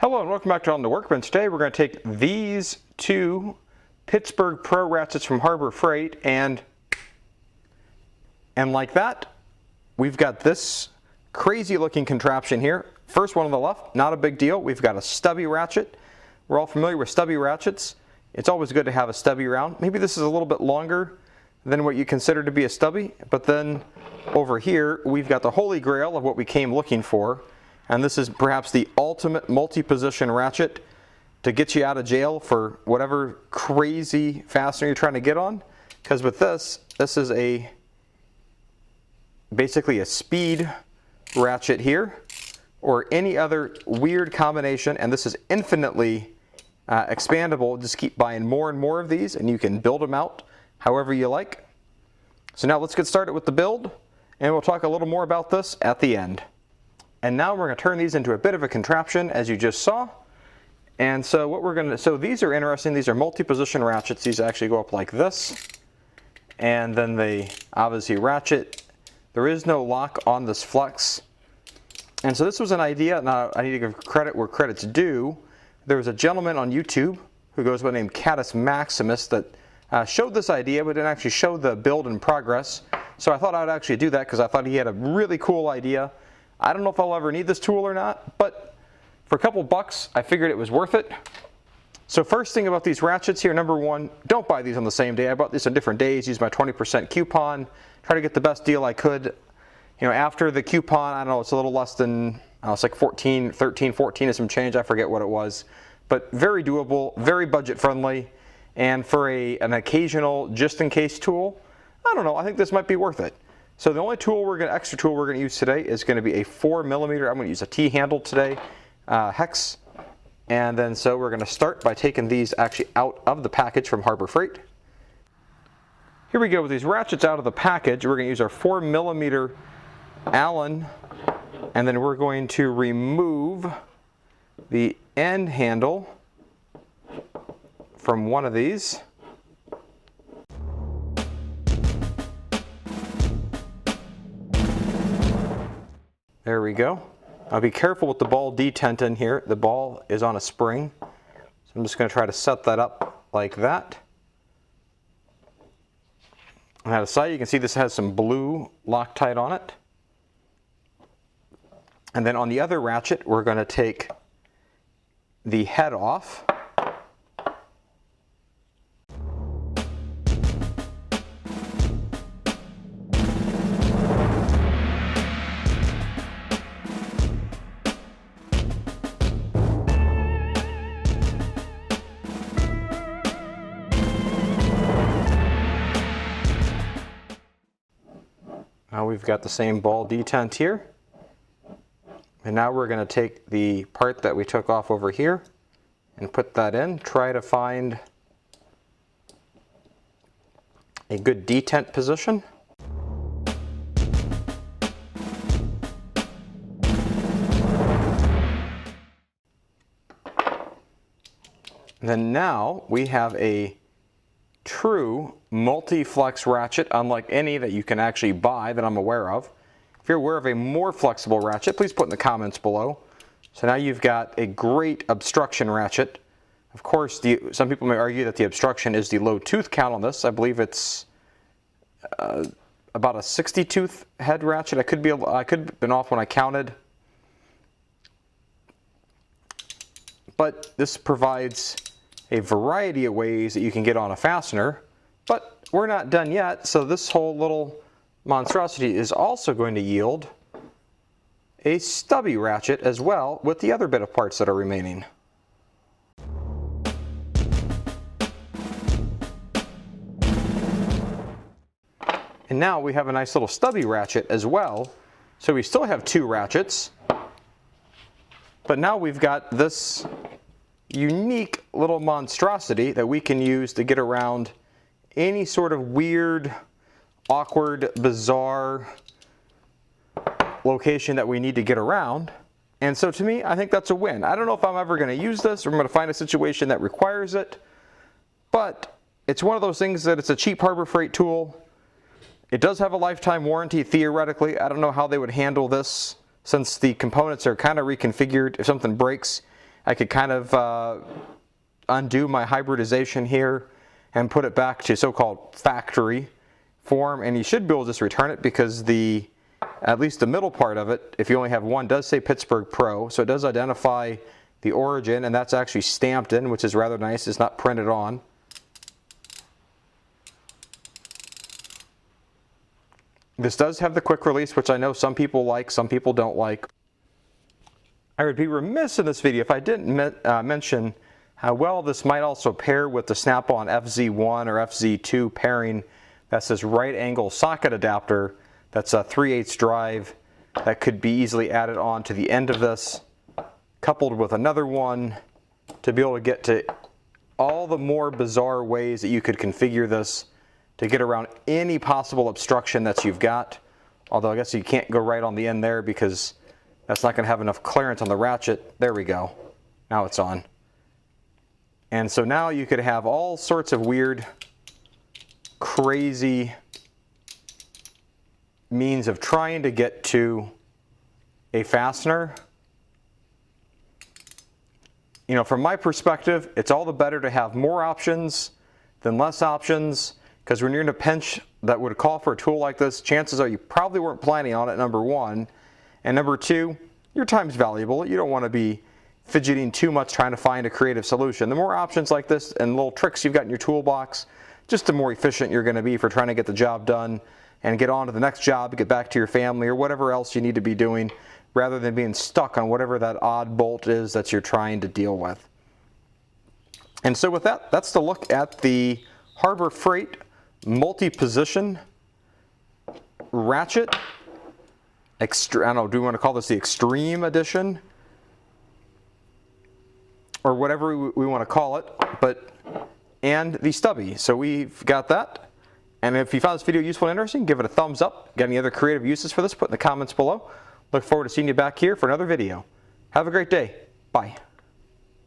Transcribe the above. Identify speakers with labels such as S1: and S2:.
S1: Hello and welcome back to On the Workbench. Today we're going to take these two Pittsburgh Pro Ratchets from Harbor Freight and like that, we've got this crazy looking contraption here. First one on the left, not a big deal. We've got a Stubby Ratchet. We're all familiar with Stubby Ratchets. It's always good to have a Stubby around. Maybe this is a little bit longer than what you consider to be a Stubby, but then over here we've got the holy grail of what we came looking for. And this is perhaps the ultimate multi-position ratchet to get you out of jail for whatever crazy fastener you're trying to get on. Because with this is basically a speed ratchet here, or any other weird combination, and this is infinitely expandable. Just keep buying more and more of these, and you can build them out however you like. So now let's get started with the build, and we'll talk a little more about this at the end. And now we're going to turn these into a bit of a contraption, as you just saw. And so what we're going to, so these are interesting. These are multi-position ratchets. These actually go up like this. And then they obviously ratchet. There is no lock on this flex. And so this was an idea. Now I need to give credit where credit's due. There was a gentleman on YouTube who goes by the name Catus Maximums that showed this idea, but didn't actually show the build in progress. So I thought I would actually do that because I thought he had a really cool idea. I don't know if I'll ever need this tool or not, but for a couple bucks, I figured it was worth it. So first thing about these ratchets here, number one, don't buy these on the same day. I bought these on different days, used my 20% coupon, try to get the best deal I could. You know, after the coupon, I don't know, it's a little less than, it's like 13, 14 and some change, I forget what it was. But very doable, very budget friendly, and for an occasional just-in-case tool, I don't know, I think this might be worth it. So the only extra tool we're going to use today is going to be a 4mm. I'm going to use a T-handle today, hex. And then so we're going to start by taking these actually out of the package from Harbor Freight. Here we go with these ratchets out of the package. We're going to use our 4mm Allen, and then we're going to remove the end handle from one of these. There we go. Now be careful with the ball detent in here. The ball is on a spring. So I'm just going to try to set that up like that. And out of sight, you can see this has some blue Loctite on it. And then on the other ratchet, we're going to take the head off. Now we've got the same ball detent here. And now we're going to take the part that we took off over here and put that in. Try to find a good detent position. And then now we have a true multi-flex ratchet, unlike any that you can actually buy that I'm aware of. If you're aware of a more flexible ratchet, please put in the comments below. So now you've got a great obstruction ratchet. Of course, some people may argue that the obstruction is the low tooth count on this. I believe it's about a 60 tooth head ratchet. I could have been off when I counted. But this provides a variety of ways that you can get on a fastener, but we're not done yet. So this whole little monstrosity is also going to yield a stubby ratchet as well with the other bit of parts that are remaining. And now we have a nice little stubby ratchet as well. So we still have two ratchets, but now we've got this unique little monstrosity that we can use to get around any sort of weird, awkward, bizarre location that we need to get around. And so to me, I think that's a win. I don't know if I'm ever going to use this or I'm going to find a situation that requires it, but it's one of those things that it's a cheap Harbor Freight tool. It does have a lifetime warranty theoretically. I don't know how they would handle this since the components are kind of reconfigured. If something breaks, I could kind of undo my hybridization here and put it back to so-called factory form, and you should be able to just return it because at least the middle part of it, if you only have one, does say Pittsburgh Pro, so it does identify the origin, and that's actually stamped in, which is rather nice. It's not printed on. This does have the quick release, which I know some people like, some people don't like. I would be remiss in this video if I didn't mention how well this might also pair with the Snap-on FZ1 or FZ2 pairing. That's this right angle socket adapter that's a 3/8 drive that could be easily added on to the end of this, coupled with another one to be able to get to all the more bizarre ways that you could configure this to get around any possible obstruction that you've got. Although I guess you can't go right on the end there because that's not going to have enough clearance on the ratchet. There we go. Now it's on. And so now you could have all sorts of weird, crazy means of trying to get to a fastener. You know, from my perspective, it's all the better to have more options than less options, because when you're in a pinch that would call for a tool like this, chances are you probably weren't planning on it, number one. And number two, your time's valuable. You don't want to be fidgeting too much trying to find a creative solution. The more options like this and little tricks you've got in your toolbox, just the more efficient you're going to be for trying to get the job done and get on to the next job, get back to your family or whatever else you need to be doing, rather than being stuck on whatever that odd bolt is that you're trying to deal with. And so with that, that's the look at the Harbor Freight multi-position ratchet. I don't know, do we want to call this the Extreme Edition? Or whatever we want to call it, and the Stubby. So we've got that. And if you found this video useful and interesting, give it a thumbs up. Got any other creative uses for this, put in the comments below. Look forward to seeing you back here for another video. Have a great day. Bye.